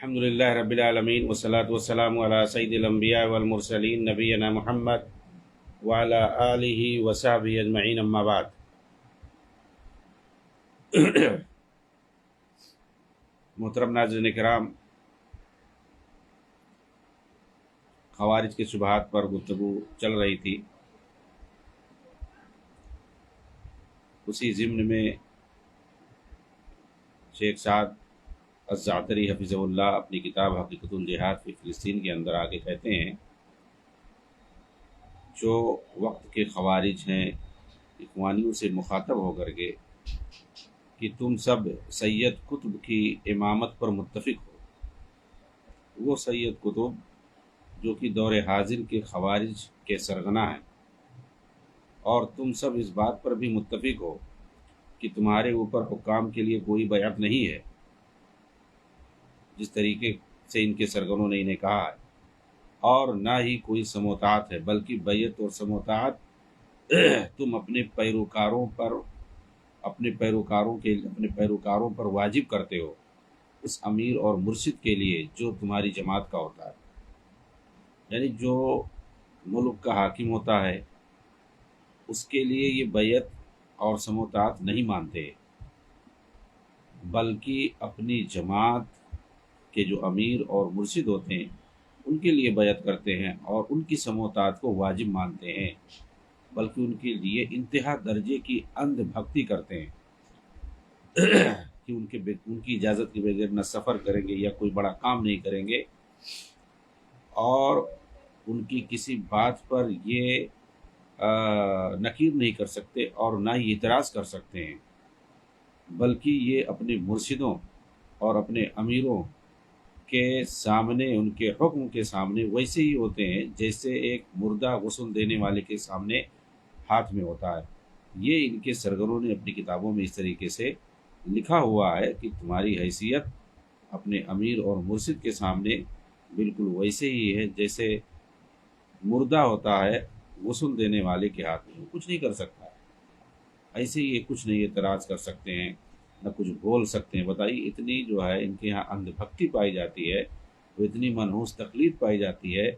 الحمد للہ رب العالمین والصلاة والسلام علی سید الانبیاء والمرسلین نبینا محمد وعلی آلہ وصحبہ اجمعین، اما بعد۔ محترم ناظرین کرام، خوارج کے شبہات پر گفتگو چل رہی تھی۔ اسی ضمن میں شیخ سعد الزعتری حفظہ اللہ اپنی کتاب حقیقت الجہاد فی فلسطین کے اندر آگے کہتے ہیں، جو وقت کے خوارج ہیں اخوانیوں سے مخاطب ہو کر کے کہ تم سب سید قطب کی امامت پر متفق ہو، وہ سید قطب جو کہ دور حاضر کے خوارج کے سرغنہ ہیں، اور تم سب اس بات پر بھی متفق ہو کہ تمہارے اوپر حکام کے لیے کوئی بیعت نہیں ہے، جس طریقے سے ان کے سرغنوں نے انہیں کہا ہے، اور نہ ہی کوئی سموتات ہے، بلکہ بیعت اور سموتات تم اپنے پیروکاروں پر واجب کرتے ہو، اس امیر اور مرشد کے لیے جو تمہاری جماعت کا ہوتا ہے، یعنی جو ملک کا حاکم ہوتا ہے اس کے لیے یہ بیعت اور سموتات نہیں مانتے، بلکہ اپنی جماعت کے جو امیر اور مرشد ہوتے ہیں ان کے لیے بیعت کرتے ہیں اور ان کی سموتات کو واجب مانتے ہیں، بلکہ ان کے لیے انتہا درجے کی اندھ بھکتی کرتے ہیں کہ ان کی اجازت کے بغیر نہ سفر کریں گے یا کوئی بڑا کام نہیں کریں گے، اور ان کی کسی بات پر یہ نکیر نہیں کر سکتے اور نہ ہی اعتراض کر سکتے ہیں، بلکہ یہ اپنے مرشدوں اور اپنے امیروں کے سامنے، ان کے حکم کے سامنے ویسے ہی ہوتے ہیں جیسے ایک مردہ غسل دینے والے کے سامنے ہاتھ میں ہوتا ہے۔ یہ ان کے سرغنوں نے اپنی کتابوں میں اس طریقے سے لکھا ہوا ہے کہ تمہاری حیثیت اپنے امیر اور مرشد کے سامنے بالکل ویسے ہی ہے جیسے مردہ ہوتا ہے غسل دینے والے کے ہاتھ میں، وہ کچھ نہیں کر سکتا، ایسے ہی یہ کچھ نہیں اعتراض کر سکتے ہیں نہ کچھ بول سکتے ہیں۔ بتائیے اتنی جو ہے ان کے یہاں اندھ بھکتی پائی جاتی ہے، وہ اتنی منحوس تقلید پائی جاتی ہے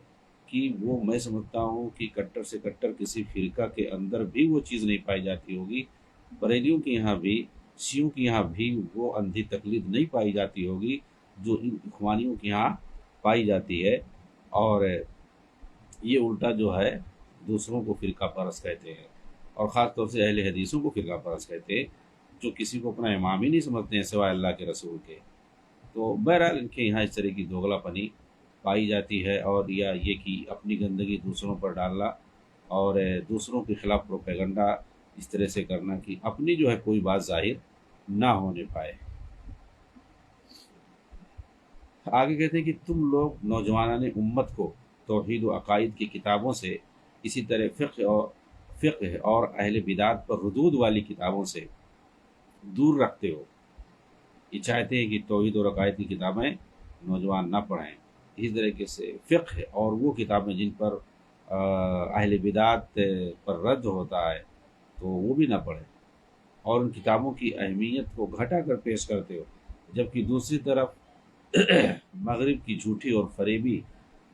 کہ وہ میں سمجھتا ہوں کہ کٹر سے کٹر کسی فرقہ کے اندر بھی وہ چیز نہیں پائی جاتی ہوگی، بریلیوں کے یہاں بھی، شیعوں کے یہاں بھی وہ اندھی تقلید نہیں پائی جاتی ہوگی جو ان اخوانیوں کے یہاں پائی جاتی ہے، اور یہ الٹا جو ہے دوسروں کو فرقہ پرست کہتے ہیں، اور خاص طور سے اہل حدیثوں کو فرقہ پرست کہتے ہیں، جو کسی کو اپنا امام ہی نہیں سمجھتے ہیں سوائے اللہ کے رسول کے۔ تو بہرحال ان کے یہاں اس طرح کی دوغلا پنی پائی جاتی ہے، اور یا یہ کہ اپنی گندگی دوسروں پر ڈالنا اور دوسروں کے خلاف پروپیگنڈا اس طرح سے کرنا کہ اپنی جو ہے کوئی بات ظاہر نہ ہونے پائے۔ آگے کہتے ہیں کہ تم لوگ نوجوانان امت کو توحید و عقائد کی کتابوں سے، اسی طرح فقہ اور اہل بدعت پر ردود والی کتابوں سے دور رکھتے ہو۔ یہ چاہتے ہیں کہ توحید اور عقائد کی کتابیں نوجوان نہ پڑھیں، اسی طریقے سے فقہ اور وہ کتابیں جن پر اہل بدعت پر رد ہوتا ہے تو وہ بھی نہ پڑھیں، اور ان کتابوں کی اہمیت کو گھٹا کر پیش کرتے ہو، جبکہ دوسری طرف مغرب کی جھوٹی اور فریبی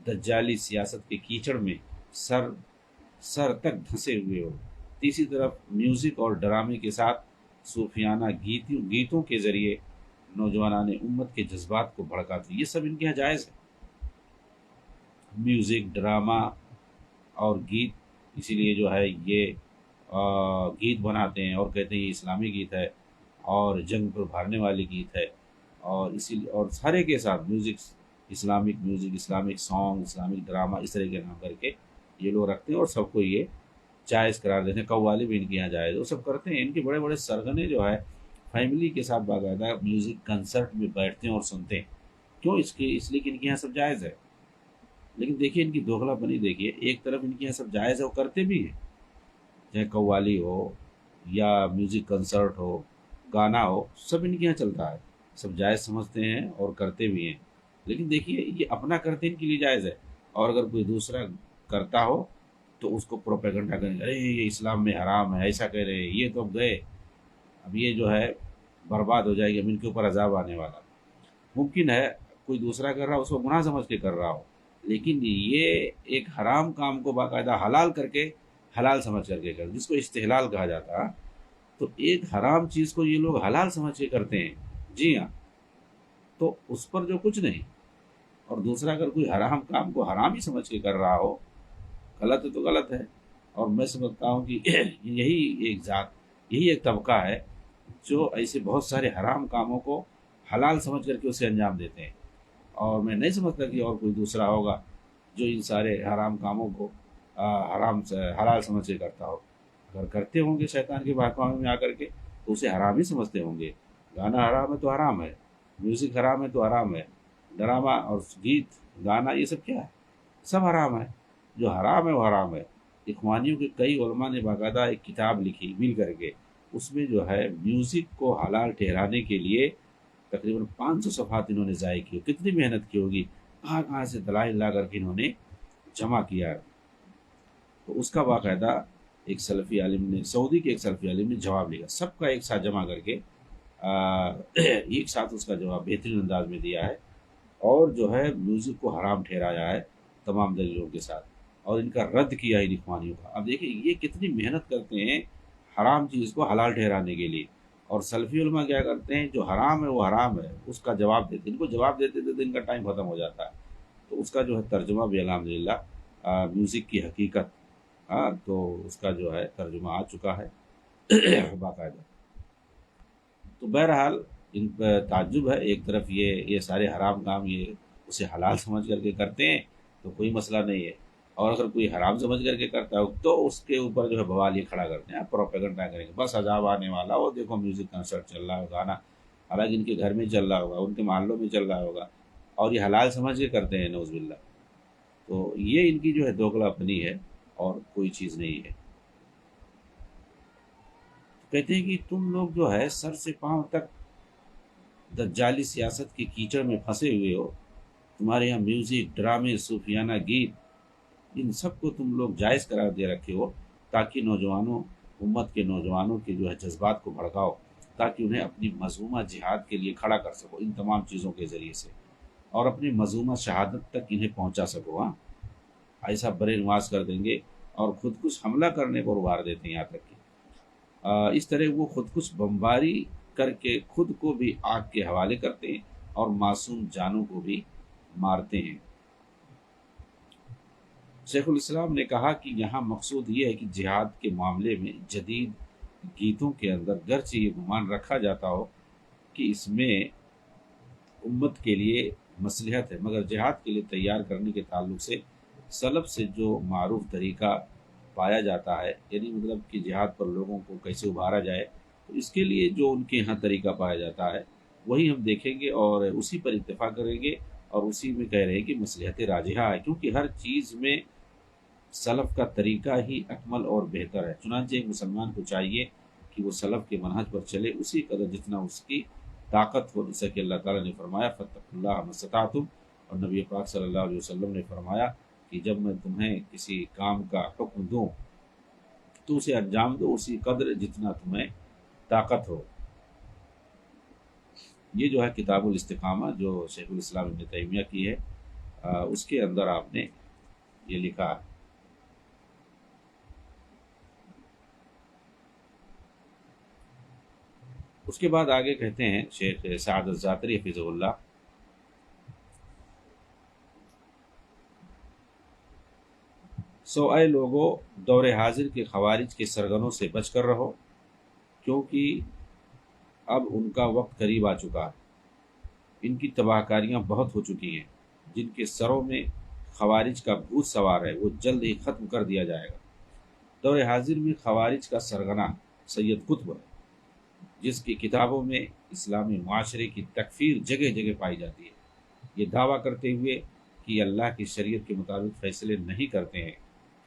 دجالی سیاست کے کیچڑ میں سر تک دھنسے ہوئے ہو۔ تیسری طرف میوزک اور ڈرامے کے ساتھ صوفیانہ گیتوں کے ذریعے نوجوانان امت کے جذبات کو بھڑکاتے، یہ سب ان کے یہاں جائز ہے، میوزک، ڈرامہ اور گیت، اسی لیے جو ہے یہ گیت بناتے ہیں اور کہتے ہیں یہ اسلامی گیت ہے اور جنگ پر بھارنے والی گیت ہے، اور اسی لیے اور سارے کے ساتھ music, Islamic song, Islamic drama, اس طرح کے نام کر کے یہ لوگ رکھتے ہیں اور سب کو یہ جائز قرار دیتے ہیں۔ قوالی بھی ان کے یہاں جائز، وہ سب کرتے ہیں۔ ان کے بڑے بڑے سرغنے جو ہے فیملی کے ساتھ باقاعدہ میوزک کنسرٹ میں بیٹھتے ہیں اور سنتے ہیں، کیوں؟ اس لیے کہ ان کے یہاں سب جائز ہے۔ لیکن دیکھیے ان کی دوغلا پنی، دیکھیے ایک طرف ان کے یہاں سب جائز ہے، وہ کرتے بھی ہیں، چاہے قوالی ہو یا میوزک کنسرٹ ہو، گانا ہو، سب ان کے یہاں چلتا ہے، سب جائز سمجھتے ہیں اور کرتے بھی ہیں۔ لیکن دیکھیے یہ اپنا کرتے ان کے لیے جائز ہے، اور اگر کوئی دوسرا کرتا ہو تو اس کو پروپیگنڈا کریں گے، ارے یہ اسلام میں حرام ہے، ایسا کہہ رہے ہیں، یہ تو اب گئے، اب یہ جو ہے برباد ہو جائے گی، اب ان کے اوپر عذاب آنے والا۔ ممکن ہے کوئی دوسرا کر رہا ہو اس کو گناہ سمجھ کے کر رہا ہو، لیکن یہ ایک حرام کام کو باقاعدہ حلال کر کے حلال سمجھ کر کے جس کو استحلال کہا جاتا، تو ایک حرام چیز کو یہ لوگ حلال سمجھ کے کرتے ہیں، جی ہاں، تو اس پر جو کچھ نہیں، اور دوسرا اگر کوئی حرام کام کو حرام ہی سمجھ کے کر رہا ہو، غلط ہے تو غلط ہے۔ اور میں سمجھتا ہوں کہ یہی ایک طبقہ ہے جو ایسے بہت سارے حرام کاموں کو حلال سمجھ کر کے اسے انجام دیتے ہیں، اور میں نہیں سمجھتا کہ اور کوئی دوسرا ہوگا جو ان سارے حرام کاموں کو حرام سے حلال سمجھ کے کرتا ہو۔ اگر کرتے ہوں گے شیطان کے بہکاوے میں آ کر کے تو اسے حرام ہی سمجھتے ہوں گے۔ گانا حرام ہے تو حرام ہے، میوزک حرام ہے تو حرام ہے، ڈرامہ اور گیت گانا یہ سب کیا ہے؟ سب حرام ہے، جو حرام ہے وہ حرام ہے۔ اخوانیوں کے کئی علماء نے باقاعدہ ایک کتاب لکھی مل کر کے، اس میں جو ہے میوزک کو حلال ٹھہرانے کے لیے تقریباً 500 صفحات انہوں نے ضائع کی، کتنی محنت کی ہوگی، کہاں کہاں سے دلائل لا کر کے انہوں نے جمع کیا۔ تو اس کا باقاعدہ ایک سلفی عالم نے، سعودی کے ایک سلفی عالم نے جواب لیا، سب کا ایک ساتھ جمع کر کے ایک ساتھ اس کا جواب بہترین انداز میں دیا ہے، اور جو ہے میوزک کو حرام ٹھہرایا ہے تمام دلیلوں کے ساتھ، اور ان کا رد کیا ہے ان اخوانیوں کا۔ اب دیکھیں یہ کتنی محنت کرتے ہیں حرام چیز کو حلال ٹھہرانے کے لیے، اور سلفی علماء کیا کرتے ہیں، جو حرام ہے وہ حرام ہے اس کا جواب دیتے، ان کو جواب دیتے دیتے ان کا ٹائم ختم ہو جاتا ہے۔ تو اس کا جو ہے ترجمہ بھی الحمدللہ میوزک کی حقیقت، ہاں، تو اس کا جو ہے ترجمہ آ چکا ہے باقاعدہ۔ تو بہرحال ان پہ تعجب ہے، ایک طرف یہ سارے حرام کام یہ اسے حلال سمجھ کر کے کرتے ہیں تو کوئی مسئلہ نہیں ہے، اور اگر کوئی حرام سمجھ کر کے کرتا ہے تو اس کے اوپر جو ہے بوال یہ کھڑا کرتے ہیں، پروپیگنڈا کریں گے، بس عذاب آنے والا، وہ دیکھو میوزک کنسرٹ چل رہا ہے، گانا، حالانکہ ان کے گھر میں چل رہا ہوگا، ان کے محلوں میں چل رہا ہوگا، اور یہ حلال سمجھ کے کرتے ہیں، نعوذ باللہ۔ تو یہ ان کی جو ہے دوگلا اپنی ہے اور کوئی چیز نہیں ہے۔ کہتے ہیں کہ تم لوگ جو ہے سر سے پاؤں تک دجالی سیاست کے کیچڑ میں پھنسے ہوئے ہو، تمہارے یہاں میوزک، ڈرامے، صوفیانہ گیت، ان سب کو تم لوگ جائز قرار دے رکھے ہو تاکہ امت کے نوجوانوں کے جو ہے جذبات کو بھڑکاؤ، تاکہ انہیں اپنی مظلومہ جہاد کے لیے کھڑا کر سکو ان تمام چیزوں کے ذریعے سے، اور اپنی مظلومہ شہادت تک انہیں پہنچا سکو۔ ہاں، ایسا برین واش کر دیں گے، اور خود کش حملہ کرنے پر ابھار دیتے ہیں، یہاں تک کہ اس طرح وہ خود کش بمباری کر کے خود کو بھی آگ کے حوالے کرتے ہیں اور معصوم جانوں کو بھی مارتے ہیں۔ شیخ الاسلام نے کہا کہ یہاں مقصود یہ ہے کہ جہاد کے معاملے میں جدید گیتوں کے اندر گرچہ یہ گمان رکھا جاتا ہو کہ اس میں امت کے لیے مصلحت ہے، مگر جہاد کے لیے تیار کرنے کے تعلق سے سلف سے جو معروف طریقہ پایا جاتا ہے، یعنی مطلب کہ جہاد پر لوگوں کو کیسے ابھارا جائے، تو اس کے لیے جو ان کے یہاں طریقہ پایا جاتا ہے وہی ہم دیکھیں گے اور اسی پر اتفاق کریں گے، اور اسی میں کہہ رہے ہیں کہ مصلحت راجحہ ہے، کیونکہ ہر چیز میں سلف کا طریقہ ہی اکمل اور بہتر ہے۔ چنانچہ ایک مسلمان کو چاہیے کہ وہ سلف کے منہج پر چلے اسی قدر جتنا اس کی طاقت ہو، جیسا کہ اللہ تعالیٰ نے فرمایا فاتقوا اللہ ما استطعتم، اور نبی پاک صلی اللہ علیہ وسلم نے فرمایا کہ جب میں تمہیں کسی کام کا حکم دوں تو اسے انجام دو اسی قدر جتنا تمہیں طاقت ہو۔ یہ جو ہے کتاب الاستقامہ جو شیخ الاسلام ابن تیمیہ کی ہے، اس کے اندر آپ نے یہ لکھا ہے۔ اس کے بعد آگے کہتے ہیں شیخ سعد الزاتری حفظہ اللہ، سو اے لوگو دور حاضر کے خوارج کے سرگنوں سے بچ کر رہو، کیونکہ اب ان کا وقت قریب آ چکا ہے، ان کی تباہ کاریاں بہت ہو چکی ہیں، جن کے سروں میں خوارج کا بھوت سوار ہے وہ جلد ہی ختم کر دیا جائے گا۔ دور حاضر میں خوارج کا سرغنہ سید قطب ہے، جس کی کتابوں میں اسلامی معاشرے کی تکفیر جگہ جگہ پائی جاتی ہے، یہ دعویٰ کرتے ہوئے کہ اللہ کی شریعت کے مطابق فیصلے نہیں کرتے ہیں،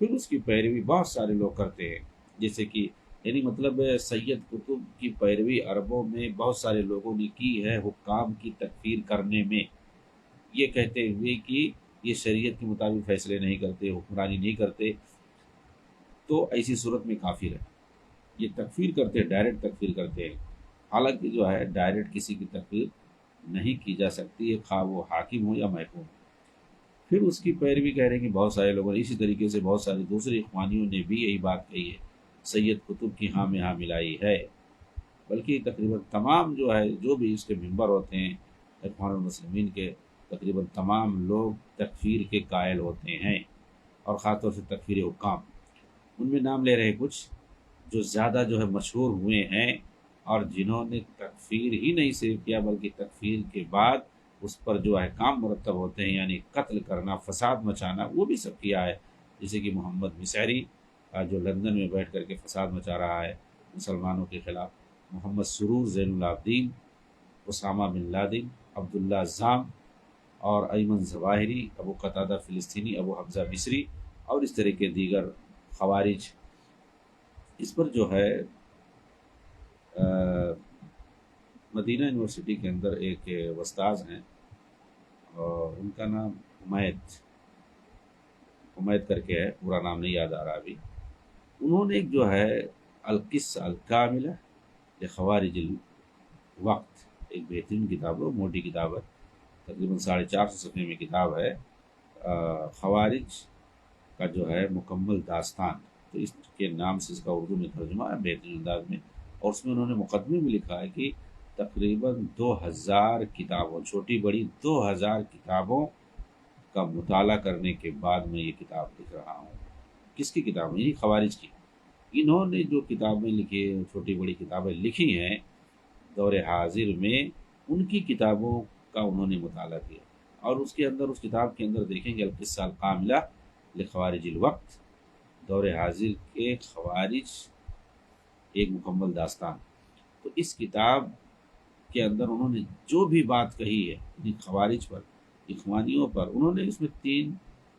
پھر اس کی پیروی بہت سارے لوگ کرتے ہیں، جیسے کہ یعنی مطلب سید قطب کی پیروی عربوں میں بہت سارے لوگوں نے کی ہے حکام کی تکفیر کرنے میں، یہ کہتے ہوئے کہ یہ شریعت کے مطابق فیصلے نہیں کرتے، حکمرانی نہیں کرتے، تو ایسی صورت میں کافر ہے۔ یہ تکفیر کرتے ہیں، ڈائریکٹ تکفیر کرتے ہیں، حالانکہ جو ہے ڈائریکٹ کسی کی تکفیر نہیں کی جا سکتی ہے، خواہ وہ حاکم ہو یا محکوم۔ پھر اس کی پیروی کہہ رہے ہیں کہ بہت سارے لوگوں نے، اسی طریقے سے بہت سارے دوسرے اخوانیوں نے بھی یہی بات کہی ہے، سید قطب کی ہاں میں ہاں ملائی ہے۔ بلکہ تقریباً تمام جو ہے، جو بھی اس کے ممبر ہوتے ہیں اخوان المسلمین کے، تقریباً تمام لوگ تکفیر کے قائل ہوتے ہیں، اور خاص طور سے تکفیر حکام۔ ان میں نام لے رہے کچھ جو زیادہ جو ہے مشہور ہوئے ہیں، اور جنہوں نے تکفیر ہی نہیں صرف کیا بلکہ تکفیر کے بعد اس پر جو احکام مرتب ہوتے ہیں، یعنی قتل کرنا، فساد مچانا، وہ بھی سب کیا ہے۔ جیسے کہ محمد مسعری جو لندن میں بیٹھ کر کے فساد مچا رہا ہے مسلمانوں کے خلاف، محمد سرور زین العابدین، اسامہ بن لادن، عبداللہ زام، اور ایمن ظواہری، ابو قتادہ فلسطینی، ابو حمزہ مصری، اور اس طرح کے دیگر خوارج۔ اس پر جو ہے مدینہ یونیورسٹی کے اندر ایک استاذ ہیں، اور ان کا نام حمید کر کے ہے، پورا نام نہیں یاد آ رہا ابھی۔ انہوں نے ایک جو ہے القصہ الکاملہ لخوارج الوقت، ایک بہترین کتاب ہے، موٹی کتاب ہے، تقریباً 450 صفحے میں کتاب ہے، خوارج کا جو ہے مکمل داستان، تو اس کے نام سے اس کا اردو میں ترجمہ ہے بہترین انداز میں۔ اور اس میں انہوں نے مقدمے میں لکھا ہے کہ تقریباً 2000 کتابوں، چھوٹی بڑی 2000 کتابوں کا مطالعہ کرنے کے بعد میں یہ کتاب لکھ رہا ہوں۔ کس کی کتاب؟ یعنی خوارج کی۔ انہوں نے جو کتابیں لکھی، چھوٹی بڑی کتابیں لکھی ہیں دور حاضر میں، ان کی کتابوں کا انہوں نے مطالعہ کیا، اور اس کے اندر، اس کتاب کے اندر دیکھیں گے القصہ الکاملہ لخوارج الوقت، دور حاضر کے خوارج ایک مکمل داستان۔ تو اس کتاب کے اندر انہوں نے جو بھی بات کہی ہے یعنی خوارج پر، اخوانیوں پر، انہوں نے اس میں 3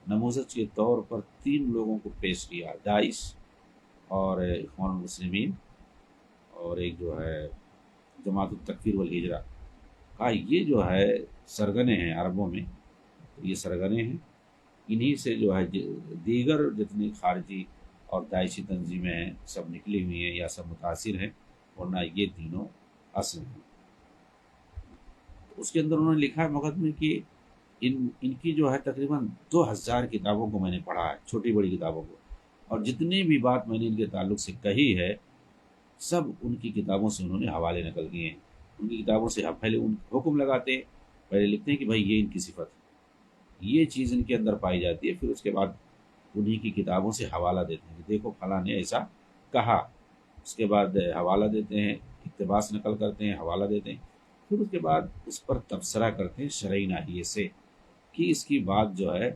نموذج کے طور پر 3 لوگوں کو پیش کیا، داعش اور اخوان المسلمین، اور ایک جو ہے جماعت التکفیر والہجرہ کا۔ یہ جو ہے سرگنے ہیں عربوں میں، یہ سرگنے ہیں، انہی سے جو ہے دیگر جتنی خارجی اور داعشی تنظیمیں ہیں سب نکلی ہوئی ہیں یا سب متاثر ہیں، ورنہ یہ تینوں اصل ہیں۔ اس کے اندر انہوں نے لکھا ہے مقدمے کہ ان کی جو ہے تقریباً 2000 کتابوں کو میں نے پڑھا ہے، چھوٹی بڑی کتابوں کو، اور جتنی بھی بات میں نے ان کے تعلق سے کہی ہے سب ان کی کتابوں سے انہوں نے حوالے نقل کیے ہیں۔ ان کی کتابوں سے پہلے ان حکم لگاتے ہیں، پہلے لکھتے ہیں کہ بھائی یہ ان کی صفت ہے، یہ چیز ان کے اندر پائی جاتی ہے، پھر اس کے بعد انہی کی کتابوں سے حوالہ دیتے ہیں کہ دیکھو فلاں نے ایسا کہا، اس کے بعد حوالہ دیتے ہیں، اقتباس نقل کرتے ہیں، حوالہ دیتے ہیں، پھر اس کے بعد اس پر تبصرہ کرتے ہیں شرعی ناحیے سے کہ اس کی بات جو ہے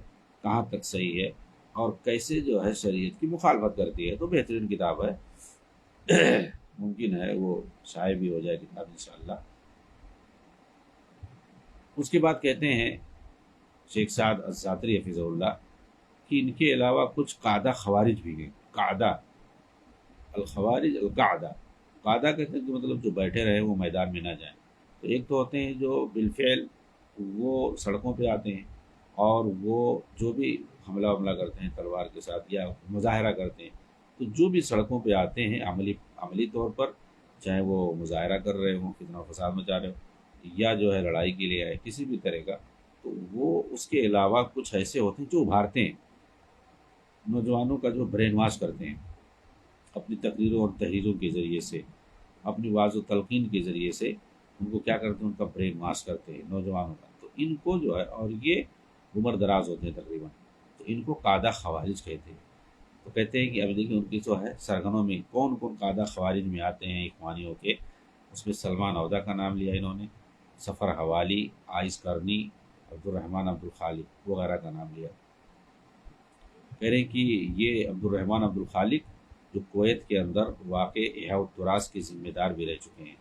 کہاں تک صحیح ہے اور کیسے جو ہے شریعت کی مخالفت کرتی ہے۔ تو بہترین کتاب ہے، ممکن ہے وہ شائع بھی ہو جائے کتاب انشاءاللہ۔ اس کے بعد کہتے ہیں شیخ سعد الزاتری حفظہ اللہ کہ ان کے علاوہ کچھ قاعدہ خوارج بھی ہیں۔ قاعدہ الخوارج القاعدہ، قاعدہ کہتے ہیں کہ مطلب جو بیٹھے رہے وہ میدان میں نہ جائیں۔ تو ایک تو ہوتے ہیں جو بالفعل وہ سڑکوں پہ آتے ہیں، اور وہ جو بھی حملہ کرتے ہیں تلوار کے ساتھ یا مظاہرہ کرتے ہیں، تو جو بھی سڑکوں پہ آتے ہیں عملی طور پر، چاہے وہ مظاہرہ کر رہے ہوں، فتنہ و فساد مچا رہے ہوں، یا جو ہے لڑائی کے لیے آئے کسی بھی طرح کا، تو وہ اس کے علاوہ کچھ ایسے ہوتے ہیں جو ابھارتے ہیں، نوجوانوں کا جو برین واش کرتے ہیں اپنی تقریروں اور تحریروں کے ذریعے سے، اپنی واعظ و تلقین کے ذریعے سے ان کو کیا کرتے ہیں، ان کا برین واش کرتے ہیں نوجوانوں کا۔ تو ان کو جو ہے، اور یہ عمر دراز ہوتے ہیں تقریباً، تو ان کو قاعدہ خوارج کہتے ہیں۔ تو کہتے ہیں کہ ابھی دیکھیں ان کی جو ہے سرگنوں میں کون کون قاعدہ خوارج میں آتے ہیں اخوانیوں کے، اس میں سلمان عودہ کا نام لیا انہوں نے، سفر حوالی، آئس کرنی، عبد الرحمن عبد الخالق وغیرہ کا نام لیا۔ کہہ رہے ہیں کہ یہ عبد الرحمن عبد الخالق جو کویت کے اندر واقع احیاء التراث کے ذمہ دار بھی رہ چکے ہیں،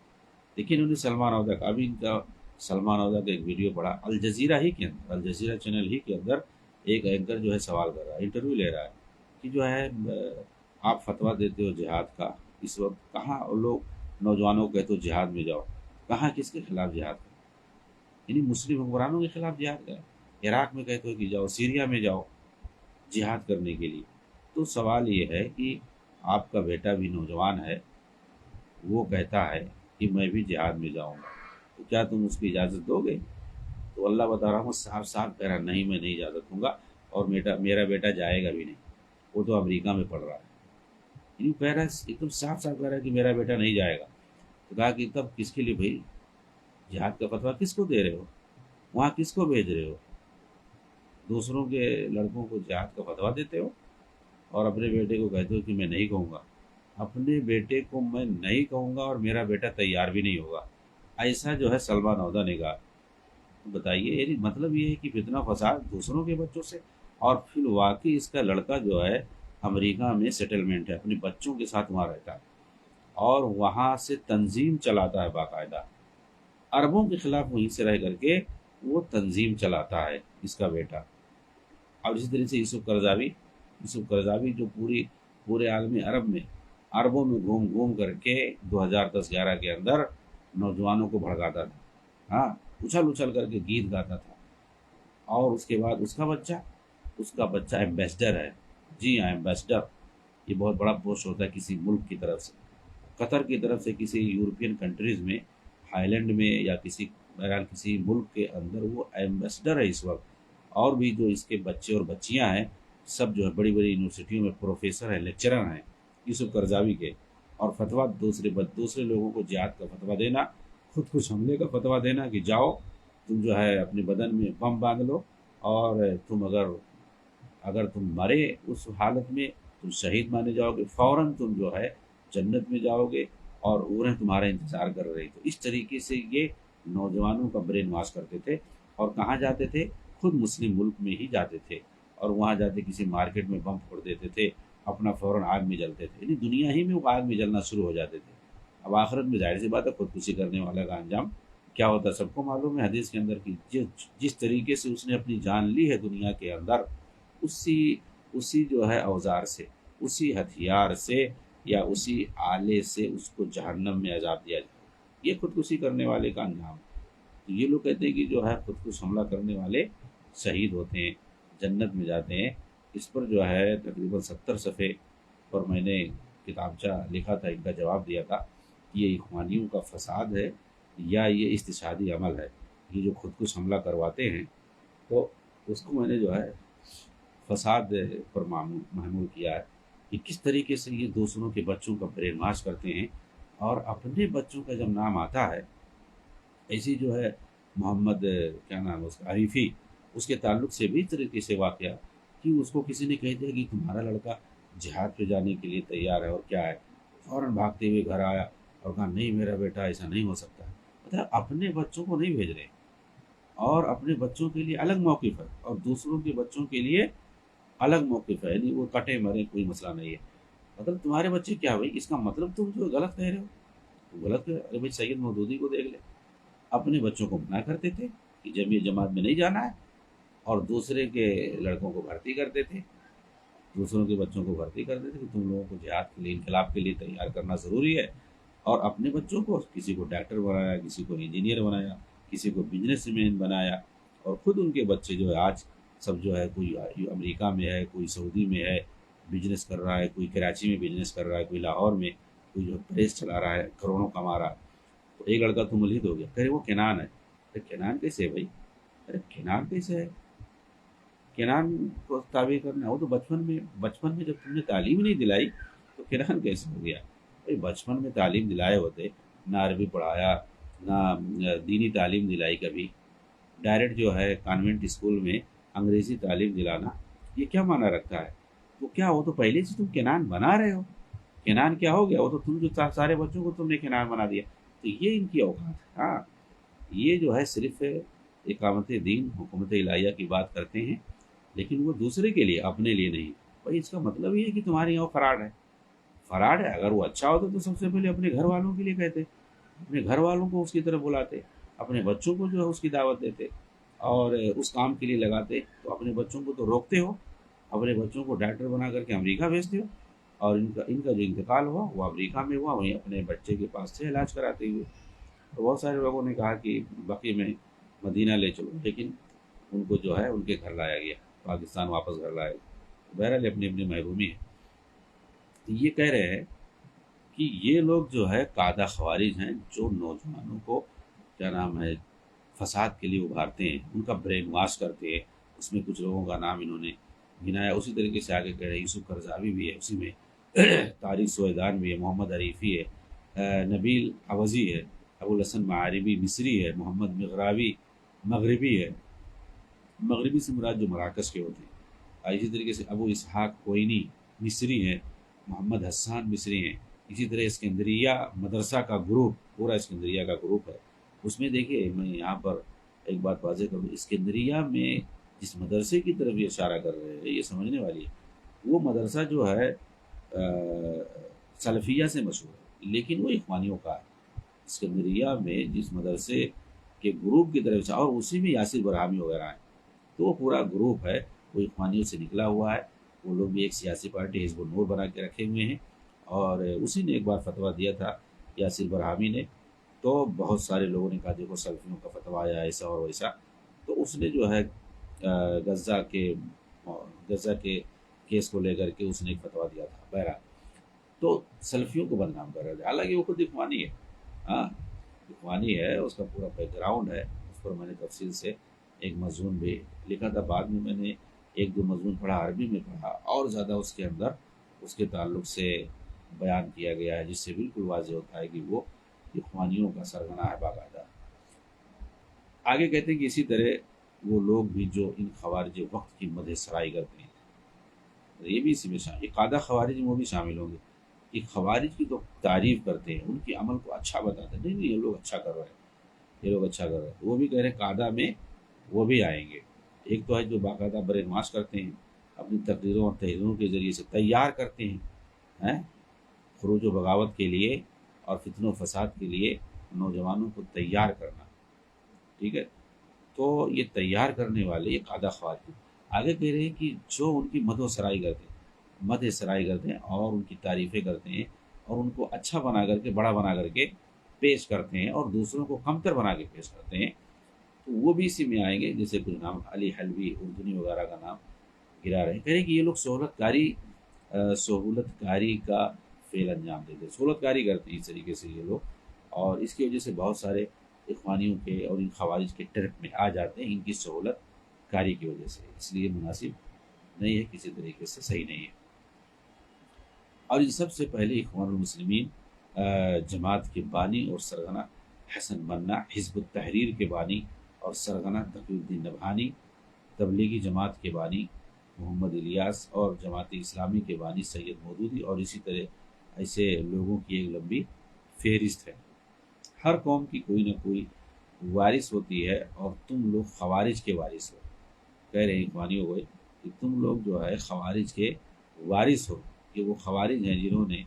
لیکن انہوں نے سلمان عودہ کا، ابھی ان کا سلمان عودہ کا ایک ویڈیو پڑا الجزیرہ ہی کے اندر، الجزیرہ چینل ہی کے اندر، ایک اینکر جو ہے سوال کر رہا ہے، انٹرویو لے رہا ہے کہ جو ہے آپ فتویٰ دیتے ہو جہاد کا، اس وقت کہاں لوگ نوجوانوں کو کہتے ہو جہاد میں جاؤ، کہاں کس کے خلاف جہاد کرو؟ یعنی مسلم حکمرانوں کے خلاف جہاد کریں، عراق میں کہتے ہو کہ جاؤ، سیریا میں جاؤ جہاد کرنے کے لیے۔ تو سوال یہ ہے کہ آپ کا بیٹا بھی نوجوان ہے، وہ کہتا ہے کہ میں بھی جہاد میں جاؤں گا، تو کیا تم اس کی اجازت دو گے؟ تو اللہ بتا رہا ہوں صاف صاف کہہ رہا نہیں میں نہیں اجازت دوں گا، اور میرا بیٹا جائے گا بھی نہیں، وہ تو امریکہ میں پڑھ رہا ہے۔ یوں کہہ رہا ہے، ایک دم صاف صاف کہہ رہا ہے کہ میرا بیٹا نہیں جائے گا۔ تو کہا کہ تب کس کے لیے بھائی جہاد کا فتویٰ کس کو دے رہے ہو؟ وہاں کس کو بھیج رہے ہو؟ دوسروں کے لڑکوں کو جہاد کا فتویٰ دیتے ہو اور اپنے بیٹے کو کہتے ہو کہ میں نہیں کہوں گا۔ اپنے بیٹے کو میں نہیں کہوں گا اور میرا بیٹا تیار بھی نہیں ہوگا، ایسا جو ہے سلمان عہدہ نے کہا۔ بتائیے یعنی مطلب یہ ہے کہ فتنہ فساد دوسروں کے بچوں سے، اور پھر واقعی اس کا لڑکا جو ہے امریکہ میں سیٹلمنٹ ہے، اپنے بچوں کے ساتھ وہاں رہتا ہے اور وہاں سے تنظیم چلاتا ہے باقاعدہ، عربوں کے خلاف وہیں سے رہ کر کے وہ تنظیم چلاتا ہے اس کا بیٹا۔ اور اسی طرح سے یوسف قرضاوی جو پورے عالم عرب میں عربوں میں گھوم گھوم کر کے 2010-11 کے اندر نوجوانوں کو بھڑکاتا تھا، ہاں، اچھل اچھل کر کے گیت گاتا تھا۔ اور اس کے بعد اس کا بچہ ایمبیسڈر ہے، جی ہاں ایمبیسڈر، یہ بہت بڑا پوسٹ ہوتا ہے کسی ملک کی طرف سے، قطر کی طرف سے کسی یورپین کنٹریز میں، ہائیلینڈ میں یا بہرحال کسی ملک کے اندر وہ ایمبیسڈر ہے اس وقت۔ اور بھی جو اس کے بچے اور بچیاں ہیں سب جو ہے بڑی بڑی یونیورسٹیوں میں پروفیسر ہیں، لیکچرر ہیں یوسف قرضاوی کے، اور فتویٰ دوسرے لوگوں کو جہاد کا فتویٰ دینا، خود کش حملے کا فتویٰ دینا کہ جاؤ تم جو ہے اپنے بدن میں بم باندھ لو، اور تم اگر تم مرے اس حالت میں تم شہید مانے جاؤ گے، فوراً تم جو ہے جنت میں جاؤ گے اور اوریں تمہارا انتظار کر رہی۔ تو اس طریقے سے یہ نوجوانوں کا برین واش کرتے تھے، اور کہاں جاتے تھے؟ خود مسلم ملک میں ہی جاتے تھے، اور وہاں جاتے کسی مارکیٹ میں بم پھوڑ دیتے تھے، اپنا فوراً آگ میں جلتے تھے، یعنی دنیا ہی میں وہ آگ میں جلنا شروع ہو جاتے تھے۔ اب آخرت میں ظاہر سی بات ہے خودکشی کرنے والا کا انجام کیا ہوتا ہے سب کو معلوم ہے، حدیث کے اندر کی جس طریقے سے اس نے اپنی جان لی ہے دنیا کے اندر، اسی جو ہے اوزار سے، اسی ہتھیار سے یا اسی آلے سے اس کو جہنم میں عذاب دیا جائے، یہ خودکشی کرنے والے کا انجام ہے۔ تو یہ لوگ کہتے ہیں کہ جو ہے خود کش حملہ کرنے والے شہید ہوتے ہیں، جنت میں جاتے ہیں۔ اس پر جو ہے تقریباً 70 صفحے پر میں نے کتابچہ لکھا تھا، ان کا جواب دیا تھا کہ یہ اخوانیوں کا فساد ہے یا یہ استشہادی عمل ہے، یہ جو خود کش حملہ کرواتے ہیں۔ تو اس کو میں نے جو ہے فساد پر محمول کیا ہے کہ کس طریقے سے یہ دوسروں کے بچوں کا برین واش کرتے ہیں، اور اپنے بچوں کا جب نام آتا ہے، ایسی جو ہے محمد کیا نام ہے اس کا، عریفی، اس کے تعلق سے بھی اس طریقے سے واقعہ کہ اس کو کسی نے کہہ دیا کہ تمہارا لڑکا جہاد پہ جانے کے لیے تیار ہے اور کیا ہے، فوراً بھاگتے ہوئے گھر آیا اور کہا نہیں میرا بیٹا ایسا نہیں ہو سکتا ہے۔ مطلب اپنے بچوں کو نہیں بھیج رہے، اور اپنے بچوں کے لیے الگ موقف ہے اور دوسروں کے بچوں کے لیے الگ موقف ہے، یعنی وہ کٹے مرے کوئی مسئلہ نہیں ہے۔ مطلب تمہارے بچے کیا بھائی، اس کا مطلب تم جو غلط کہہ رہے ہو، تو غلط کہہ رہے ہو۔ ارے بھائی سید مودودی کو دیکھ لے، اپنے بچوں کو منع کرتے تھے کہ جب یہ جماعت میں نہیں جانا ہے، اور دوسرے کے لڑکوں کو بھرتی کرتے تھے، دوسروں کے بچوں کو بھرتی کرتے تھے کہ تم لوگوں کو جہاد کے لیے، انقلاب کے لیے تیار کرنا ضروری ہے، اور اپنے بچوں کو کسی کو ڈاکٹر بنایا، کسی کو انجینئر بنایا، کسی کو بزنس مین بنایا، اور خود ان کے بچے جو ہے آج سب جو ہے کوئی امریکہ میں ہے، کوئی سعودی میں ہے بزنس کر رہا ہے، کوئی کراچی میں بزنس کر رہا ہے، کوئی لاہور میں، کوئی جو پریس چلا رہا ہے، کروڑوں کما رہا ہے۔ تو ایک لڑکا تو ملحد ہو گیا، کہہ رہے وہ کنان ہے۔ ارے کنان کیسے ہے بھائی؟ ارے کنان کیسے ہے؟ کنان کو تابع کرنا، وہ تو بچپن میں جب تم نے تعلیم نہیں دلائی تو کنان کیسے ہو گیا؟ بھائی بچپن میں تعلیم دلائے ہوتے، نہ عربی پڑھایا، نہ دینی تعلیم دلائی کبھی، ڈائریکٹ جو ہے کانوینٹ اسکول میں انگریزی تعلیم دلانا، یہ کیا معنی رکھتا ہے؟ تو کیا وہ تو پہلے سے تم کنان بنا رہے ہو؟ کنان کیا ہو گیا؟ وہ تو تم جو سارے بچوں کو تم نے کنان بنا دیا۔ تو یہ ان کی اوقات ہے۔ ہاں، یہ جو ہے صرف اقامت دین، حکومت الہیہ کی بات کرتے ہیں، لیکن وہ دوسرے کے لیے، اپنے لیے نہیں۔ بھائی اس کا مطلب یہ ہے کہ تمہارے یہاں فراڈ ہے، فراڈ ہے۔ اگر وہ اچھا ہوتا تو سب سے پہلے اپنے گھر والوں کے لیے کہتے، اپنے گھر والوں کو اس کی طرف بلاتے، اپنے بچوں کو جو ہے اس کی دعوت دیتے اور اس کام کے لیے لگاتے۔ تو اپنے بچوں کو تو روکتے ہو، اپنے بچوں کو ڈاکٹر بنا کر کے امریکہ بھیجتے ہو، اور ان کا جو انتقال ہوا وہ امریکہ میں ہوا، وہیں اپنے بچے کے پاس سے علاج کراتے ہوئے۔ تو بہت سارے لوگوں نے کہا کہ بقی میں مدینہ لے چلو، لیکن ان کو جو ہے ان کے گھر لایا گیا، پاکستان واپس گھر لایا گیا۔ بہرحال اپنی اپنی محرومی ہے۔ تو یہ کہہ رہے ہیں کہ یہ لوگ جو ہے قادہ خوارج ہیں، جو نوجوانوں کو کیا نام ہے فساد کے لیے ابھارتے ہیں، ان کا برین واش کرتے ہیں۔ اس میں کچھ لوگوں کا نام انہوں نے گنایا، اسی طریقے سے آگے کہہ رہے ہیں یوسف قرضاوی بھی ہے اسی میں، طارق سویدان بھی ہے، محمد عریفی ہے، نبیل عوضی ہے، ابو الحسن معاربی مصری ہے، محمد مغراوی مغربی ہے، مغربی سے مراد جو مراکش کے ہوتے ہیں، اور اسی طریقے سے ابو اسحاق کوئنی مصری ہیں، محمد حسان مصری ہیں، اسی طرح اسکندریہ مدرسہ کا گروپ، پورا اسکندریہ کا گروپ ہے۔ اس میں دیکھیے میں یہاں پر ایک بات واضح کروں، اسکندریہ میں جس مدرسے کی طرف یہ اشارہ کر رہے ہیں یہ سمجھنے والی ہے، وہ مدرسہ جو ہے سلفیہ سے مشہور ہے لیکن وہ اخوانیوں کا ہے۔ اسکندریہ میں جس مدرسے کے گروپ کی طرف سے، اور اسی میں یاسر برہامی وغیرہ ہیں، تو وہ پورا گروپ ہے وہ اخوانیوں سے نکلا ہوا ہے۔ وہ لوگ بھی ایک سیاسی پارٹی حزب النور بنا کے رکھے ہوئے ہیں، اور اسی نے ایک بار فتویٰ دیا تھا یاسر برہامی نے، تو بہت سارے لوگوں نے کہا دیکھو سلفیوں کا فتویٰ آیا ایسا اور ویسا، تو اس نے جو ہے غزہ کے کیس کو لے کر کے اس نے ایک فتویٰ دیا تھا بہرحال، تو سلفیوں کو بدنام کر رہے تھے، حالانکہ وہ خود اخوانی ہے، ہاں اخوانی ہے، اس کا پورا بیک گراؤنڈ ہے، اس پر میں نے تفصیل سے ایک مضمون بھی لکھا تھا، بعد میں نے ایک دو مضمون پڑھا، عربی میں پڑھا، اور زیادہ اس کے اندر اس کے تعلق سے بیان کیا گیا ہے، جس سے بالکل واضح ہوتا ہے کہ وہ اخوانیوں کا سرغنہ ہے باقاعدہ۔ آگے کہتے ہیں کہ اسی طرح وہ لوگ بھی جو ان خوارج وقت کی مدح سرائی کرتے ہیں، یہ بھی اسی میں شامل، قادہ خوارج میں وہ بھی شامل ہوں گے، کہ خوارج کی تو تعریف کرتے ہیں، ان کے عمل کو اچھا بتاتے ہیں، نہیں یہ لوگ اچھا کر رہے ہیں، یہ لوگ اچھا کر رہے ہیں، وہ بھی کہہ رہے ہیں قادہ میں وہ بھی آئیں گے۔ ایک تو ہے جو باقاعدہ برین واش کرتے ہیں، اپنی تقریروں اور تحریروں کے ذریعے سے تیار کرتے ہیں خروج و بغاوت کے لیے اور فتن و فساد کے لیے نوجوانوں کو تیار کرنا، ٹھیک ہے، تو یہ تیار کرنے والے یہ قادہ خوارج۔ آگے کہہ رہے ہیں کہ جو ان کی مدح سرائی کرتے ہیں اور ان کی تعریفیں کرتے ہیں اور ان کو اچھا بنا کر کے بڑا بنا کر کے پیش کرتے ہیں اور دوسروں کو کمتر بنا کے پیش کرتے ہیں، تو وہ بھی اسی میں آئیں گے، جیسے کچھ نام علی حلوی اردنی وغیرہ کا نام گرا رہے ہیں، کہہ رہے ہیں کہ یہ لوگ سہولت کاری کا فعل انجام دیتے ہیں، سہولت کاری کرتے ہیں اس طریقے سے یہ لوگ، اور اس کی وجہ سے بہت سارے اخوانیوں کے اور ان خوارج کے ٹرپ میں آ جاتے ہیں ان کی سہولت کاری کی وجہ سے، اس لیے مناسب نہیں ہے، کسی طریقے سے صحیح نہیں ہے۔ اور ان سب سے پہلے اخوان المسلمین جماعت کے بانی اور سرغنہ حسن بننا، حزب التحریر کے بانی اور سرغنہ تقی الدین نبہانی، تبلیغی جماعت کے بانی محمد الیاس اور جماعت اسلامی کے بانی سید مودودی، اور اسی طرح ایسے لوگوں کی ایک لمبی فہرست ہے۔ ہر قوم کی کوئی نہ کوئی وارث ہوتی ہے اور تم لوگ خوارج کے وارث ہو، کہہ رہے ہیں اخوانیوں کو کہ تم لوگ جو ہے خوارج کے وارث ہو، کہ وہ خوارج ہیں جنہوں نے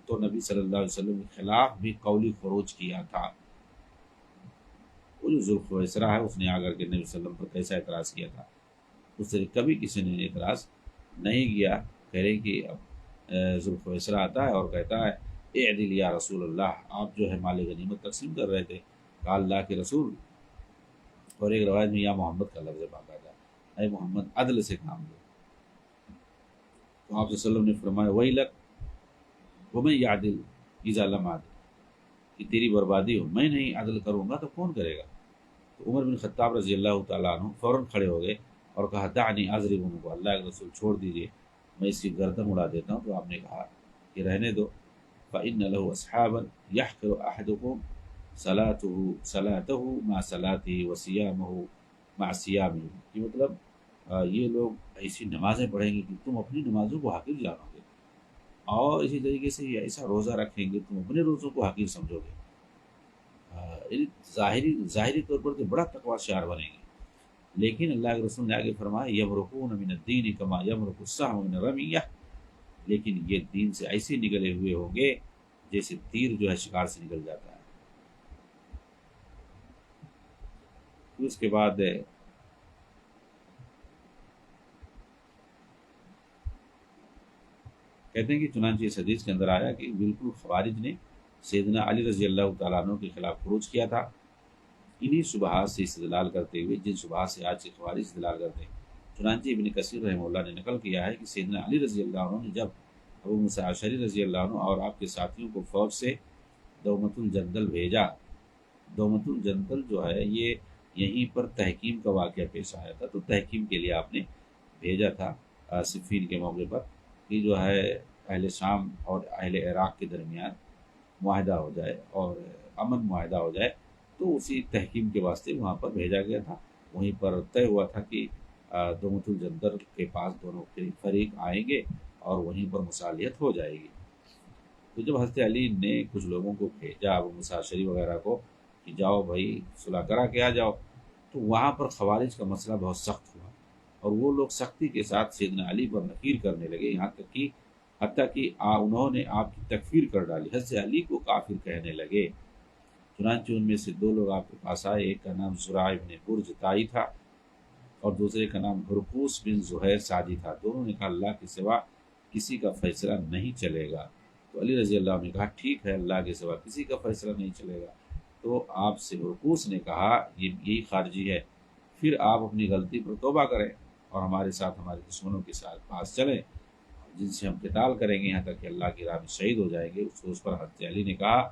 تو نبی صلی اللہ علیہ وسلم کے خلاف بھی قولی خروج کیا تھا۔ وہ جو ذوالخویسرہ ہے اس نے آ کر کے نبی صلی اللہ علیہ وسلم پر کیسا اعتراض کیا تھا، اس سے کبھی کسی نے اعتراض نہیں کیا۔ کہہ رہے کہ اب ذوالخویسرہ آتا ہے اور کہتا ہے اعدل یا رسول اللہ، آپ جو ہے مال غنیمت تقسیم کر رہے تھے، کہا اللہ کے رسول، اور ایک روایت میں یا محمد کا لفظ باقاعدہ، اے محمد عدل سے کام لو، تو آپ صلی اللہ علیہ وسلم نے فرمایا ویلک ومن یعدل اذا لم اعدل، کہ تیری بربادی ہو، میں نہیں عدل کروں گا تو کون کرے گا؟ تو عمر بن خطاب رضی اللہ تعالیٰ عنہ فوراً کھڑے ہو گئے اور کہا دعنی اضرب عنہ، اللہ کے رسول چھوڑ دیجیے، میں اس کی گردن اڑا دیتا ہوں۔ تو آپ نے کہا کہ رہنے دو، فإن له أصحابا يحقر أحدكم صلاته مع صلاته وصيامه مع صيامه، کہ مطلب یہ لوگ ایسی نمازیں پڑھیں گے کہ تم اپنی نمازوں کو حقیر جانو گے، اور اسی طریقے سے یہ ایسا روزہ رکھیں گے تم اپنے روزوں کو حقیر سمجھو گے، یعنی ظاہری طور پر تو بڑا تقوی شعار بنیں گے، لیکن اللہ کے رسول نے آگے فرمایا یمرقون من الدین کما یمرق السهم من الرمیہ، لیکن یہ دین سے ایسے نکلے ہوئے ہوں گے جیسے تیر جو ہے شکار سے نکل جاتا ہے۔ اس کے بعد کہتے ہیں کہ چنانچہ اس حدیث کے اندر آیا کہ بالکل خوارج نے سیدنا علی رضی اللہ تعالیٰ عنہ کے خلاف خروج کیا تھا، انہی شبہات سے استدلال کرتے ہوئے جن شبہات سے آج کے خوارج استدلال کرتے ہیں۔ چنانچہ ابن کثیر رحمہ اللہ نے نقل کیا ہے کہ سیدنا علی رضی اللہ عنہ نے جب ابو موسیٰ اشعری رضی اللہ عنہ اور آپ کے ساتھیوں کو فوج سے دومت الجندل بھیجا دومت الجندل جو ہے یہ یہیں پر تحکیم کا واقعہ پیش آیا تھا، تو تحکیم کے لیے آپ نے بھیجا تھا صفین کے موقع پر کہ جو ہے اہل شام اور اہل عراق کے درمیان معاہدہ ہو جائے اور امن معاہدہ ہو جائے، تو اسی تحکیم کے واسطے وہاں پر بھیجا گیا تھا۔ وہیں پر طے ہوا تھا کہ دومت الجندل کے پاس دونوں کے فریق آئیں گے اور وہیں پر مصالحت ہو جائے گی۔ تو جب حضرت علی نے کچھ لوگوں کو بھیجا ابو مساشری وغیرہ کو کہ جاؤ بھائی صلح کرا کے آ جاؤ، تو وہاں پر خوارج کا مسئلہ بہت سخت ہوا اور وہ لوگ سختی کے ساتھ سیدنا علی پر نفیر کرنے لگے، یہاں تک کہ حتیٰ کہ انہوں نے آپ کی تکفیر کر ڈالی، حضرت علی کو کافر کہنے لگے۔ چنانچہ ان میں سے دو لوگ آپ کے پاس آئے، ایک کا نام زرع بن برج تائی تھا اور دوسرے کا نام ہرقوس بن زہیر سعدی تھا۔ دونوں نے کہا اللہ کے سوا کسی کا فیصلہ نہیں چلے گا۔ تو علی رضی اللہ عنہ نے کہا ٹھیک ہے، اللہ کے سوا کسی کا فیصلہ نہیں چلے گا۔ تو آپ سے ہرقوس نے کہا یہی خارجی ہے، پھر آپ اپنی غلطی پر توبہ کریں اور ہمارے ساتھ ہمارے دشمنوں کے ساتھ پاس چلیں جن سے ہم قتال کریں گے یہاں تک کہ اللہ کی راہ میں شہید ہو جائیں گے۔ اس پر حضرت علی نے کہا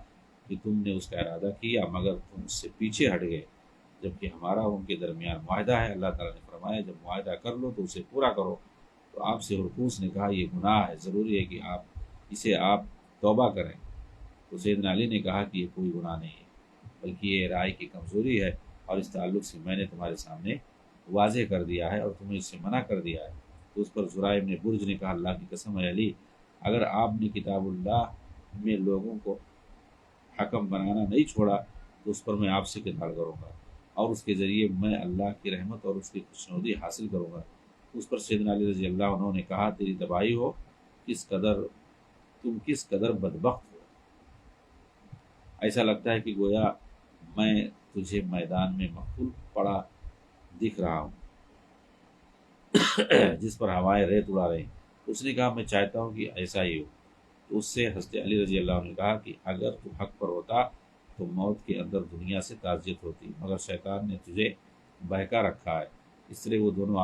کہ تم نے اس کا ارادہ کیا مگر تم اس سے پیچھے ہٹ گئے، جبکہ ہمارا ان کے درمیان معاہدہ ہے۔ اللہ تعالیٰ نے فرمایا جب معاہدہ کر لو تو اسے پورا کرو۔ تو آپ سے ہرقوس نے کہا یہ گناہ ہے، ضروری ہے کہ آپ توبہ کریں۔ تو سیدنا علی نے کہا کہ یہ کوئی گناہ نہیں ہے بلکہ یہ رائے کی کمزوری ہے، اور اس تعلق سے میں نے تمہارے سامنے واضح کر دیا ہے اور تمہیں اس سے منع کر دیا ہے۔ تو اس پر زرع بن برج نے کہا اللہ کی قسم ہے علی، اگر آپ نے کتاب اللہ میں لوگوں کو حکم بنانا نہیں چھوڑا تو اس پر میں آپ سے قتال کروں گا اور اس کے ذریعے میں اللہ کی رحمت اور اس کی خوشنودی حاصل کروں گا۔ اس پر سیدنا علی رضی اللہ عنہ نے کہا تیری تباہی ہو، تم کس قدر بدبخت ہو، ایسا لگتا ہے کہ گویا میں تجھے میدان میں مقتول پڑا دکھ رہا ہوں جس پر ہوائیں ریت اڑا رہی۔ اس نے کہا میں چاہتا ہوں کہ ایسا ہی ہو۔ تو اس سے حضرت علی رضی اللہ عنہ نے کہا کہ اگر تو حق پر ہوتا تو موت کے اندر دنیا سے تعزیت ہوتی، مگر شیطان نے تجھے بہکا رکھا ہے۔ اس طرح وہ دونوں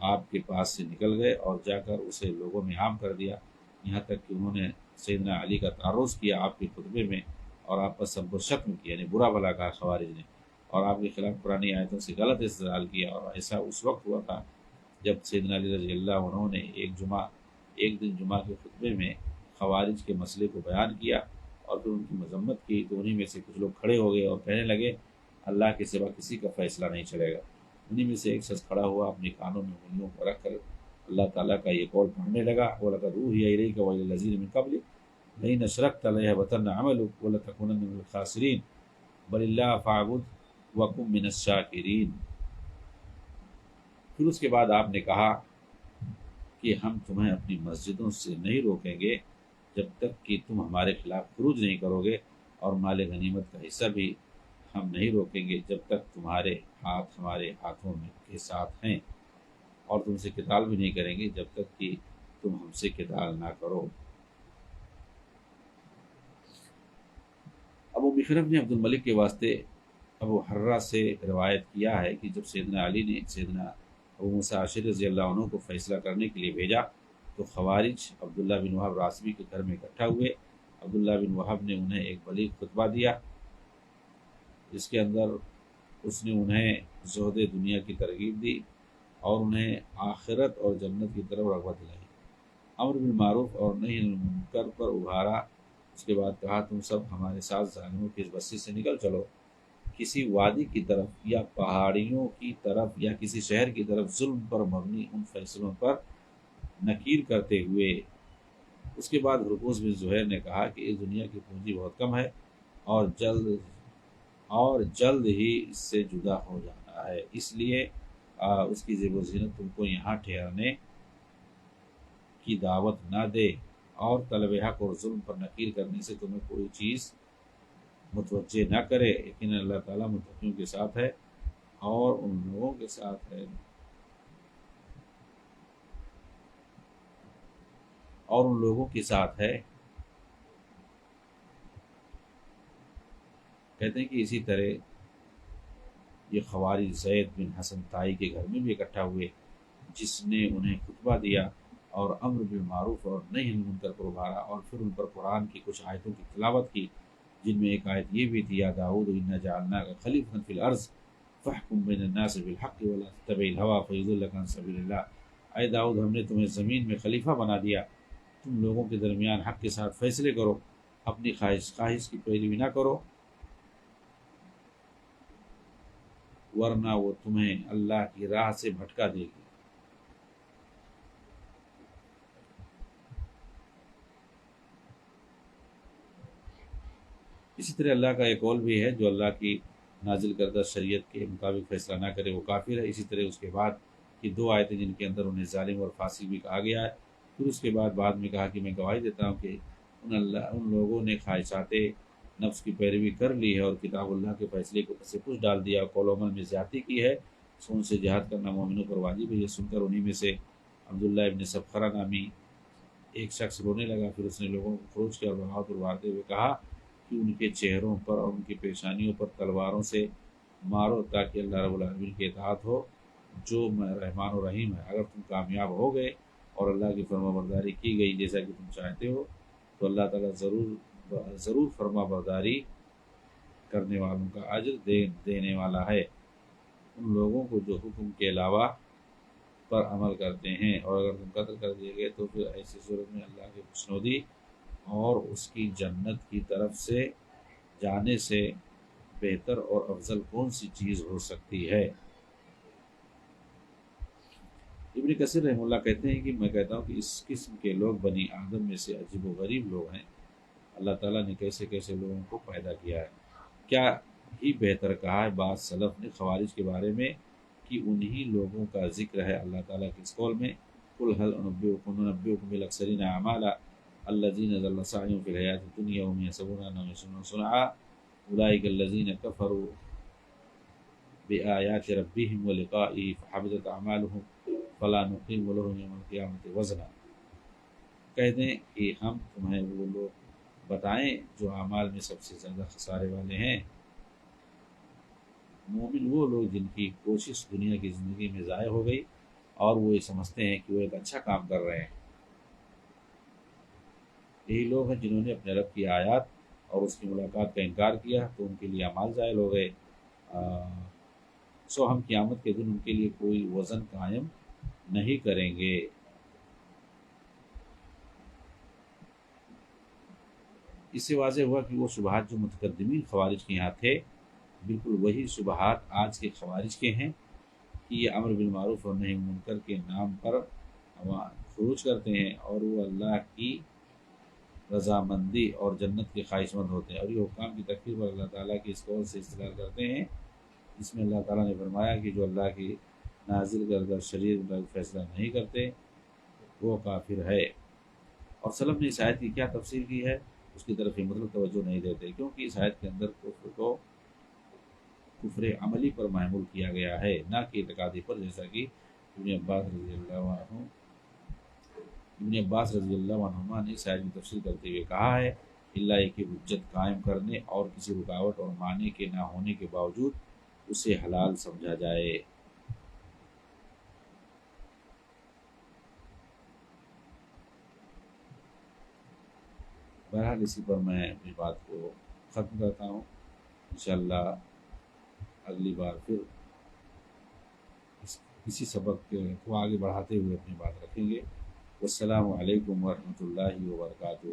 آپ کے پاس سے نکل گئے اور جا کر اسے لوگوں میں عام کر دیا، یہاں تک کہ انہوں نے سیدنا علی کا تعرض کیا آپ کے خطبے میں اور آپ پر سب و شتم کیا، یعنی برا بھلا کہا خوارج نے، اور آپ کے خلاف پرانی آیتوں سے غلط استدلال کیا۔ اور ایسا اس وقت ہوا تھا جب سیدنا علی رضی اللہ عنہ نے ایک دن جمعہ کے خطبے میں خوارج کے مسئلے کو بیان کیا اور پھر ان کی مذمت کی، تو انہی میں سے کچھ لوگ کھڑے ہو گئے اور کہنے لگے اللہ کے سوا کسی کا فیصلہ نہیں چلے گا۔ انہی میں سے ایک شخص کھڑا ہوا، اپنے کانوں میں انگلیوں کو رکھ کر اللہ تعالیٰ کا یہ قول پڑھنے لگا وَلَقَدْ أُوحِيَ إِلَيْكَ وَإِلَى الَّذِينَ مِن قَبْلِكَ لَئِنْ أَشْرَكْتَ لَيَحْبَطَنَّ عَمَلُكَ وَلَتَكُونَنَّ مِنَ الْخَاسِرِينَ بَلِ اللَّهَ فَاعْبُدْ وَكُن مِنَ الشَّاكِرِينَ۔ پھر اس کے بعد آپ نے کہا کہ ہم تمہیں اپنی مسجدوں سے نہیں روکیں گے جب تک کہ تم ہمارے خلاف خروج نہیں کرو گے، اور مال غنیمت کا حصہ بھی ہم نہیں روکیں گے جب تک تمہارے ہاتھ ہمارے ہاتھوں میں کے ساتھ ہیں، اور تم سے قتال بھی نہیں کریں گے جب تک کہ تم ہم سے قتال نہ کرو۔ ابو مخرم نے عبد الملک کے واسطے ابو حرہ سے روایت کیا ہے کہ جب سیدنا علی نے سیدنا ابو موسیٰ اشعری رضی اللہ عنہ کو فیصلہ کرنے کے لیے بھیجا تو خوارج عبداللہ بن وہب راسبی کے گھر میں اکٹھا ہوئے۔ عبداللہ بن وہب نے انہیں ایک بلیغ خطبہ دیا جس کے اندر اس نے انہیں زہد دنیا کی ترغیب دی اور انہیں آخرت اور جنت کی طرف رغبت دلائی، امر بالمعروف اور نہی عن المنکر پر ابھارا۔ اس کے بعد کہا تم سب ہمارے ساتھ ظالموں کی اس بستی سے نکل چلو، کسی وادی کی طرف یا پہاڑیوں کی طرف یا کسی شہر کی طرف ظلم پر مبنی ان فیصلوں پر نکیر کرتے ہوئے۔ اس کے بعد ہرقوس بن زہیر نے کہا کہ اس دنیا کی پونجی بہت کم ہے اور جلد ہی اس سے جدا ہو جانا ہے، اس لیے اس کی زیب و زینت تم کو یہاں ٹھہرنے کی دعوت نہ دے، اور طلب حق اور ظلم پر نکیر کرنے سے تمہیں کوئی چیز متوجہ نہ کرے۔ یقیناً اللہ تعالیٰ متقیوں کے ساتھ ہے اور ان لوگوں کے ساتھ ہے کہتے ہیں کہ اسی طرح یہ خوارج زید بن حسن طائی کے گھر میں بھی اکٹھا ہوئے جس نے انہیں خطبہ دیا اور امر بالمعروف اور نہی عن المنکر پر ابھارا، اور پھر ان پر قرآن کی کچھ آیتوں کی تلاوت کی جن میں ایک آیت یہ بھی تھی، یا داؤد انا جعلناک خلیفۃ فی الارض فاحکم بین الناس بالحق ولا تتبع الہوی فیضلک عن سبیل اللہ، اے داؤد ہم نے تمہیں زمین میں خلیفہ بنا دیا، تم لوگوں کے درمیان حق کے ساتھ فیصلے کرو، اپنی خواہش کی پیروی نہ کرو، ورنہ وہ تمہیں اللہ کی راہ سے بھٹکا دے گی۔ اسی طرح اللہ کا ایک قول بھی ہے، جو اللہ کی نازل کردہ شریعت کے مطابق فیصلہ نہ کرے وہ کافر ہے۔ اسی طرح اس کے بعد کی دو آیتیں جن کے اندر انہیں ظالم اور فاسق بھی کہا گیا ہے، پھر اس کے بعد میں کہا کہ میں گواہی دیتا ہوں کہ ان لوگوں نے خواہشات نفس کی پیروی کر لی ہے اور کتاب اللہ کے فیصلے کو پس پش ڈال دیا اور قول و عمل میں زیادتی کی ہے، سو ان سے جہاد کرنا مومنوں پر واجب ہے۔ یہ سن کر انہی میں سے عبداللہ ابن سبخرہ نامی ایک شخص رونے لگا، پھر اس نے لوگوں کو خروج کیا اور بغاوت اروارتے ہوئے کہا کہ ان کے چہروں پر اور ان کی پیشانیوں پر تلواروں سے مارو تاکہ اللہ رب العالمین کی اطاعت ہو جو رحمان و رحیم ہے۔ اگر تم کامیاب ہو گئے اور اللہ کی فرما برداری کی گئی جیسا کہ تم چاہتے ہو تو اللہ تعالیٰ ضرور فرما برداری کرنے والوں کا اجر دینے والا ہے، ان لوگوں کو جو حکم کے علاوہ پر عمل کرتے ہیں۔ اور اگر تم قتل کر دیے گئے تو پھر ایسی صورت میں اللہ کی خوشنودی اور اس کی جنت کی طرف سے جانے سے بہتر اور افضل کون سی چیز ہو سکتی ہے؟ ابن کثیر رحمہ اللہ کہتے ہیں کہ میں کہتا ہوں کہ اس قسم کے لوگ بنی آدم میں سے عجیب و غریب لوگ ہیں، اللہ تعالیٰ نے کیسے کیسے لوگوں کو پیدا کیا ہے۔ کیا ہی بہتر کہا ہے بعض سلف نے خوارج کے بارے میں کہ انہی لوگوں کا ذکر ہے اللہ تعالیٰ کے اس قول میں، قل هل انبئکم بالاخسرین اعمالا الذین ضل سعیهم فی الحیاۃ الدنیا وهم یحسبون انهم یحسنون صنعا اولئک الذین کفروا بآیات ربهم ولقائه فحبطت اعمالهم فلا نقیم لهم یوم القیامة وزنا۔ کہہ دیں کہ ہم تمہیں وہ لوگ بتائیں جو اعمال میں سب سے زیادہ خسارے والے ہیں۔ مومن وہ لوگ جن کی کوشش دنیا کی زندگی میں ضائع ہو گئی اور وہ یہ سمجھتے ہیں کہ وہ ایک اچھا کام کر رہے ہیں۔ یہی لوگ ہیں جنہوں نے اپنے رب کی آیات اور اس کی ملاقات کا انکار کیا تو ان کے لیے اعمال ضائع ہو گئے، سو ہم قیامت کے دن ان کے لیے کوئی وزن قائم نہیں کریں گے۔ اس سے واضح ہوا کہ وہ شبہات جو متقدمین خوارج کے یہاں تھے بالکل وہی شبہات آج کے خوارج کے ہیں کہ یہ امر بالمعروف اور نہی منکر کے نام پر خروج کرتے ہیں اور وہ اللہ کی رضامندی اور جنت کے خواہش مند ہوتے ہیں، اور یہ حکام کی تکفیر پر اللہ تعالیٰ کی اس قول سے استدلال کرتے ہیں جس میں اللہ تعالیٰ نے فرمایا کہ جو اللہ کی نازل کردہ شریعت کا فیصلہ نہیں کرتے وہ کافر ہے۔ اور سلف نے اس آیت کی کیا تفسیر کی ہے اس کی طرف مطلب توجہ نہیں دیتے، کیونکہ اس آیت کے اندر کفر کو کفر عملی پر محمول کیا گیا ہے نہ کہ اعتقادی پر، جیسا کہ ابن عباس رضی اللہ عنہما نے اس آیت کی تفسیر کرتے ہوئے کہا ہے اللہ کی حجت قائم کرنے اور کسی رکاوٹ اور معنی کے نہ ہونے کے باوجود اسے حلال سمجھا جائے۔ بہرحال اسی پر میں اپنی بات کو ختم کرتا ہوں، انشاءاللہ اگلی بار پھر اسی سبق کو آگے بڑھاتے ہوئے اپنی بات رکھیں گے۔ والسلام علیکم ورحمۃ اللہ وبرکاتہ۔